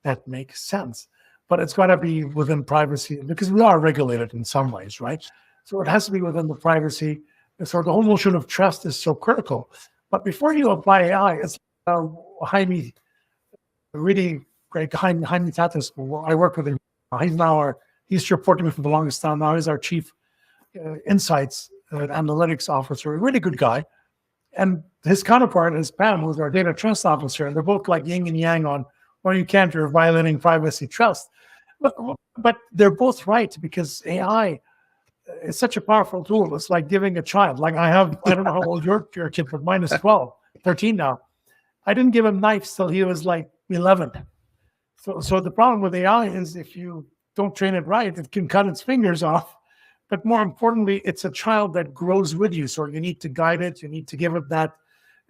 that makes sense, but it's got to be within privacy, because we are regulated in some ways, right? So it has to be within the privacy. So the whole notion of trust is so critical. But before you apply AI, it's Jaime, really great Jaime Tatis. I work with him. He's reporting me for the longest time. Now he's our chief insights analytics officer, a really good guy. And his counterpart is Pam, who's our data trust officer. And they're both like yin and yang on, well, you can't, you're violating privacy trust. But they're both right, because AI is such a powerful tool. It's like giving a child. Like I don't know how old your kid, but mine is 12, 13 now. I didn't give him knives till he was like 11. So the problem with AI is if you don't train it right, it can cut its fingers off. But more importantly, it's a child that grows with you. So you need to guide it. You need to give it that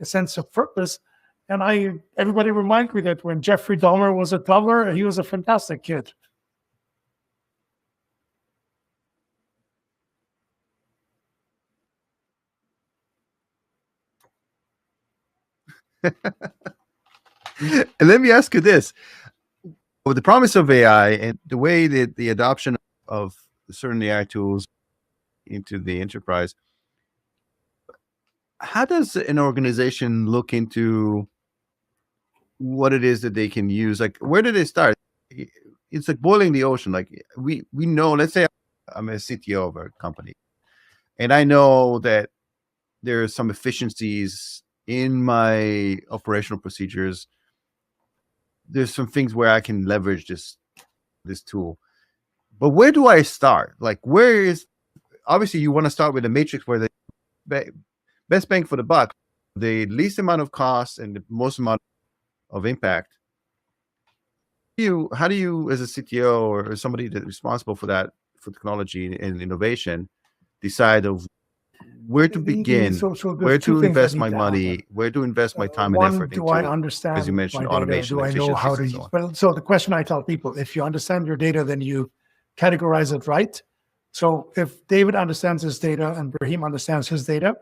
sense of purpose. And everybody reminds me that when Jeffrey Dahmer was a toddler, he was a fantastic kid. And let me ask you this. With the promise of AI and the way that the adoption of certain AI tools into the enterprise, how does an organization look into what it is that they can use? Like, where do they start? It's like boiling the ocean. Like we know, let's say I'm a CTO of a company and I know that there are some efficiencies in my operational procedures. There's some things where I can leverage this tool. But where do I start? Like, where is, obviously you want to start with a matrix where the best bang for the buck, the least amount of cost and the most amount of impact. How do you as a CTO or somebody that's responsible for that, for technology and innovation, decide of where to begin, where to invest my money, where to invest my time and effort into? Do I understand? As you mentioned, automation, do I know how to use? Well, so the question I tell people: if you understand your data, then you categorize it right. So if David understands his data and Ibrahim understands his data,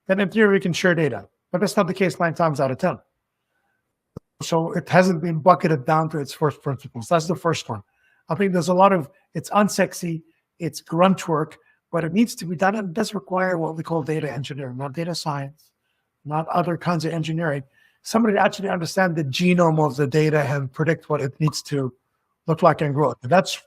then in theory we can share data. But that's not the case 9 times out of 10. So it hasn't been bucketed down to its first principles. That's the first one. I think there's a lot of, it's unsexy, it's grunt work, but it needs to be done. And it does require what we call data engineering, not data science, not other kinds of engineering. Somebody to actually understand the genome of the data and predict what it needs to look like and grow. That's,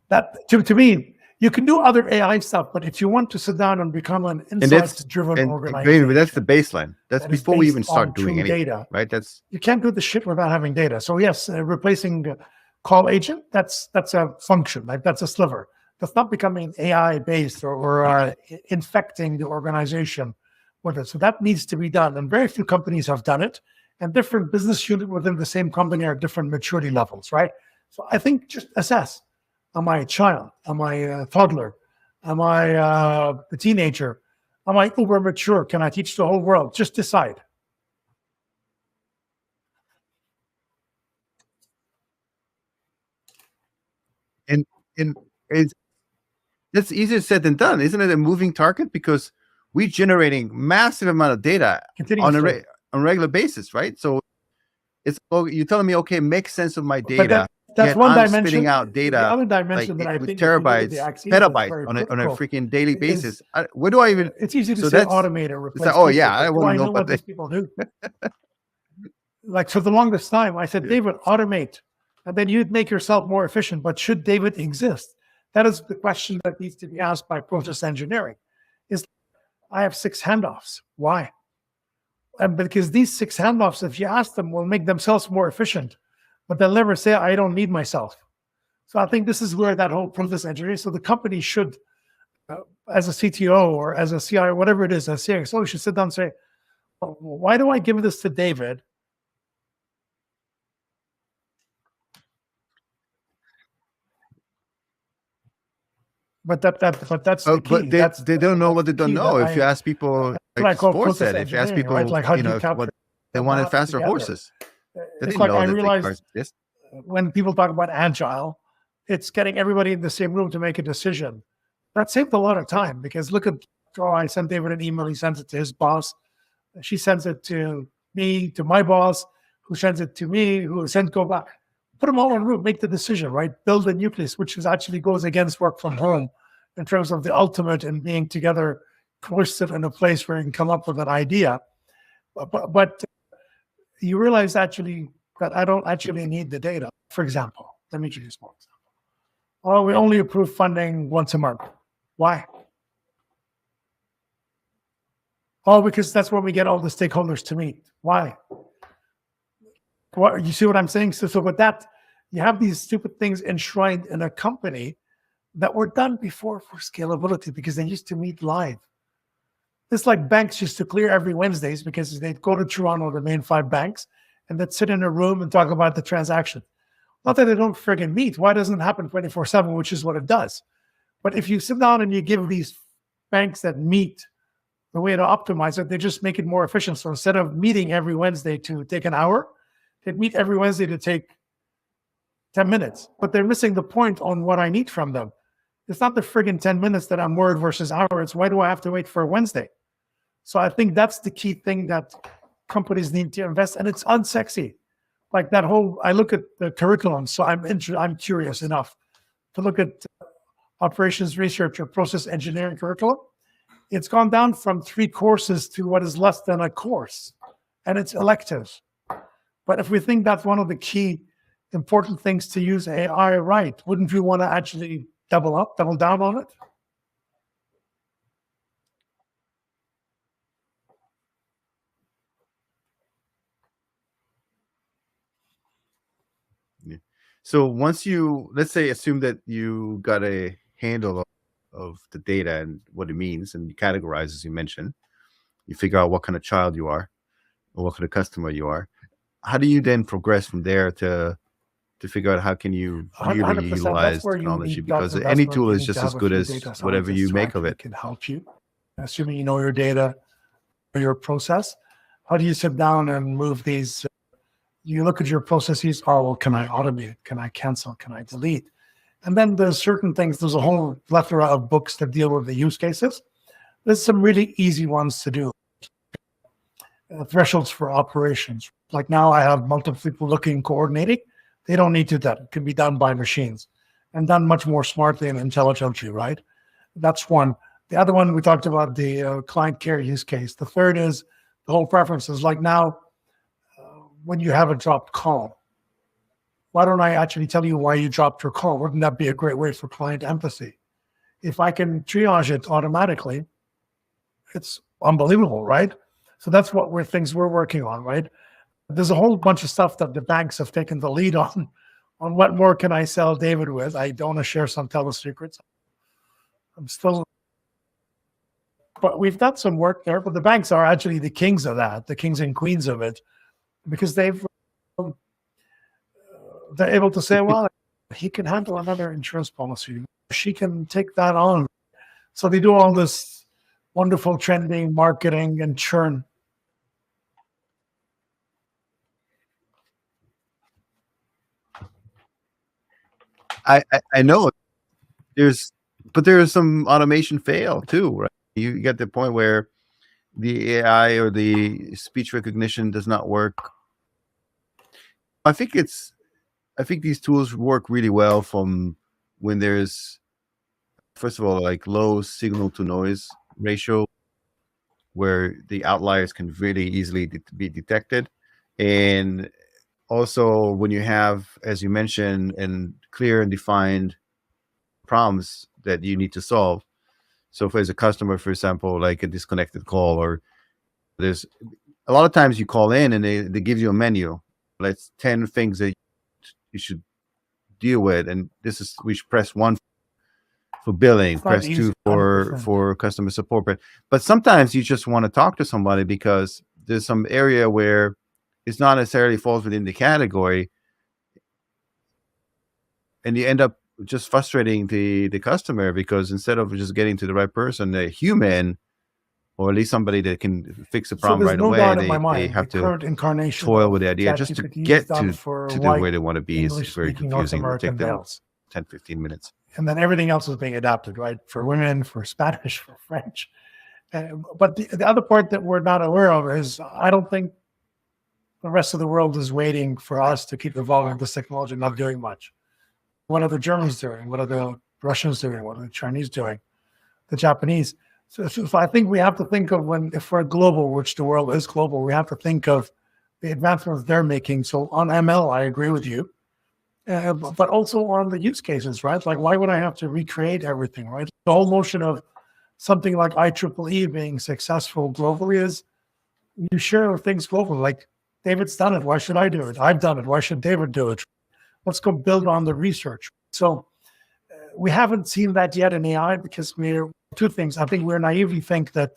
that to me, you can do other AI stuff, but if you want to sit down and become an insights-driven organization, that's the baseline. That's before we even start doing anything, data, right? You can't do the shit without having data. So yes, replacing call agent, that's a function, like that's a sliver. That's not becoming AI-based or infecting the organization with it. So that needs to be done, and very few companies have done it. And different business units within the same company are different maturity levels, right? So I think just assess. Am I a child? Am I a toddler? Am I a teenager? Am I uber mature? Can I teach the whole world? Just decide. And that's easier said than done, isn't it? A moving target, because we're generating massive amount of data on a regular basis, right? So it's, you're telling me, okay, make sense of my data. That's one dimension. Spitting out data. The other dimension that I think terabytes, petabytes on a freaking daily basis. Where do I even? It's easy to say automate or replace. Oh yeah, I want to know what these people do. Like for the longest time, I said, David, automate, and then you'd make yourself more efficient. But should David exist? That is the question that needs to be asked by process engineering. Is I have 6 handoffs. Why? And because these 6 handoffs, if you ask them, will make themselves more efficient. But they'll never say, I don't need myself. So I think this is where that whole process engineering, so the company should, as a CTO or as a CIO, whatever it is, a CXO, should sit down and say, oh, why do I give this to David? But that's the key. But they don't know what they don't know. If you ask people, like sports said, if you ask people, right? Like how they wanted faster horses. It's like I realized when people talk about agile, it's getting everybody in the same room to make a decision. That saved a lot of time, because look at, I sent David an email, he sends it to his boss. She sends it to me, to my boss, who sends it to me, who sends go back. Put them all in a room, make the decision, right? Build a nucleus, which actually goes against work from home in terms of the ultimate and being together, cloistered in a place where you can come up with an idea. But you realize actually that I don't actually need the data. For example, let me give you a small example. Oh, we only approve funding once a month. Why? Oh, because that's where we get all the stakeholders to meet. Why? What, you see what I'm saying? So with that, you have these stupid things enshrined in a company that were done before for scalability, because they used to meet live. It's like banks used to clear every Wednesdays because they'd go to Toronto, the main 5 banks, and they'd sit in a room and talk about the transaction. Not that they don't friggin' meet. Why doesn't it happen 24/7, which is what it does? But if you sit down and you give these banks that meet the way to optimize it, they just make it more efficient. So instead of meeting every Wednesday to take an hour, they'd meet every Wednesday to take 10 minutes. But they're missing the point on what I need from them. It's not the friggin' 10 minutes that I'm worried versus hour. It's why do I have to wait for Wednesday? So I think that's the key thing that companies need to invest, and it's unsexy. Like that whole, I look at the curriculum, so I'm curious enough to look at operations research or process engineering curriculum, It's gone down from 3 courses to what is less than a course, and it's elective. But if we think that's one of the key important things to use AI right, wouldn't you want to actually double down on it? Yeah. So once you, let's say, assume that you got a handle of the data and what it means, and you categorize, as you mentioned, you figure out what kind of child you are or what kind of customer you are. How do you then progress from there to figure out how can you really 100%. That's utilize where you technology? need Because any investment. tool You is need just to as have a good few as data whatever you scientists who make of actually it. can help you. Assuming you know your data or your process, how do you sit down and move these? You look at your processes. Oh, well, can I automate it? Can I cancel? Can I delete? And then there's certain things. There's a whole plethora of books that deal with the use cases. There's some really easy ones to do. Thresholds for operations. Like now I have multiple people looking, coordinating. They don't need to do that. It can be done by machines and done much more smartly and intelligently, right? That's one. The other one, we talked about the client care use case. The third is the whole preferences. Like now, when you have a dropped call, why don't I actually tell you why you dropped your call? Wouldn't that be a great way for client empathy? If I can triage it automatically, it's unbelievable, right? So that's what things we're working on, right? There's a whole bunch of stuff that the banks have taken the lead on what more can I sell David with? I don't want to share some tele secrets. I'm still, but we've done some work there, but the banks are actually the kings of that, the kings and queens of it, because they're able to say, well, he can handle another insurance policy. She can take that on. So they do all this wonderful trending, marketing, and churn. I know but there's some automation fail too, right? You get the point where the AI or the speech recognition does not work. I think these tools work really well from when there's, first of all, like low signal to noise ratio, where the outliers can really easily be detected. And also when you have, as you mentioned, and clear and defined problems that you need to solve. So if as a customer, for example, like a disconnected call, or there's a lot of times you call in and they give you a menu. That's 10 things that you should deal with. And this is, we should press 1 for billing, press 2 for customer support. But sometimes you just want to talk to somebody because there's some area where it's not necessarily falls within the category, and you end up just frustrating the customer, because instead of just getting to the right person, a human, or at least somebody that can fix the problem right away, they have to toil with the idea just to get to where they want to be. Is very confusing. It'll take them 10, 15 minutes. And then everything else is being adapted, right? For women, for Spanish, for French. But the other part that we're not aware of is, I don't think the rest of the world is waiting for us to keep evolving this technology, not doing much. What are the Germans doing? What are the Russians doing? What are the Chinese doing? The Japanese? So I think we have to think of, if we're global, which the world is global, we have to think of the advancements they're making. So on ML, I agree with you. But also on the use cases, right? Like, why would I have to recreate everything, right? The whole notion of something like IEEE being successful globally is you share things globally. Like, David's done it. Why should I do it? I've done it. Why should David do it? Let's go build on the research. So we haven't seen that yet in AI, because we're two things. I think we're naively think that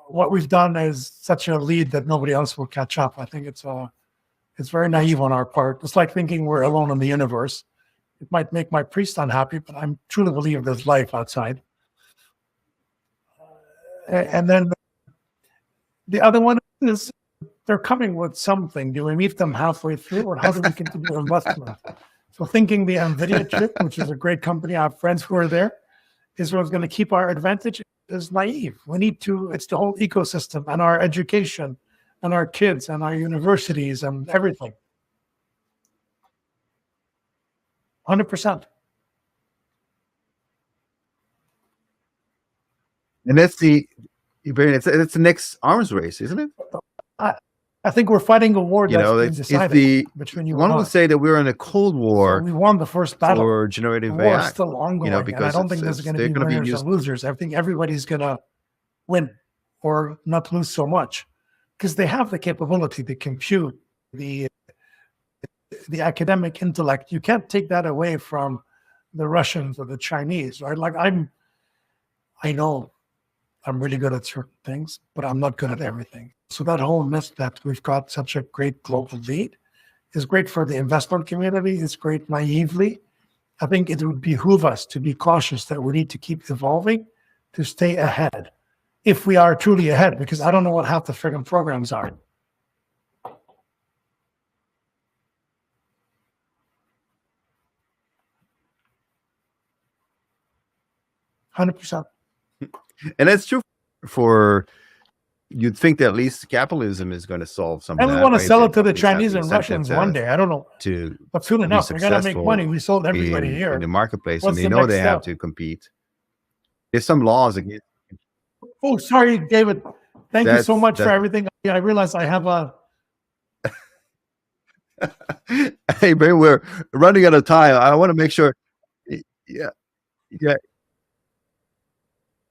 what we've done is such a lead that nobody else will catch up. I think it's very naive on our part. It's like thinking we're alone in the universe. It might make my priest unhappy, but I truly believe there's life outside. And then the other one is, they're coming with something. Do we meet them halfway through, or how do we continue investment? So thinking the NVIDIA chip, which is a great company, I have friends who are there, is what's going to keep our advantage, is naive. We need to, it's the whole ecosystem and our education and our kids and our universities and everything. 100%. And that's it's the next arms race, isn't it? I think we're fighting a war that's been decided between you and I. One would say that we're in a Cold War. So we won the first battle. For generative war AI. is still ongoing, Because and I don't think there's going to be winners and losers. I think everybody's going to win or not lose so much because they have the capability, the compute, the academic intellect. You can't take that away from the Russians or the Chinese, right? Like I know I'm really good at certain things, but I'm not good at everything. So that whole myth that we've got such a great global lead is great for the investment community. It's great naively. I think it would behoove us to be cautious that we need to keep evolving to stay ahead, if we are truly ahead, because I don't know what half the friggin' programs are. %. And that's true for, you'd think that at least capitalism is going to solve some of that. And we want to sell it to the Chinese and Russians one day. I don't know. But soon enough, we're going to make money. We sold everybody here. In the marketplace, and they know they have to compete. There's some laws against. Oh, sorry, David. Thank you so much for everything. I realize I have a... Hey, Ben, we're running out of time. I want to make sure.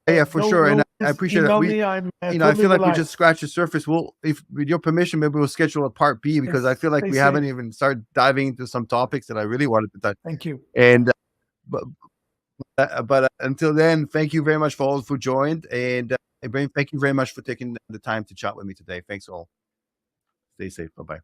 Yeah, for sure. And I appreciate it. I feel like we just scratched the surface. If with your permission, maybe we'll schedule a part B, because I feel like we haven't even started diving into some topics that I really wanted to touch. Thank you. And but until then, thank you very much for all who joined. And Ibrahim, thank you very much for taking the time to chat with me today. Thanks all. Stay safe. Bye-bye.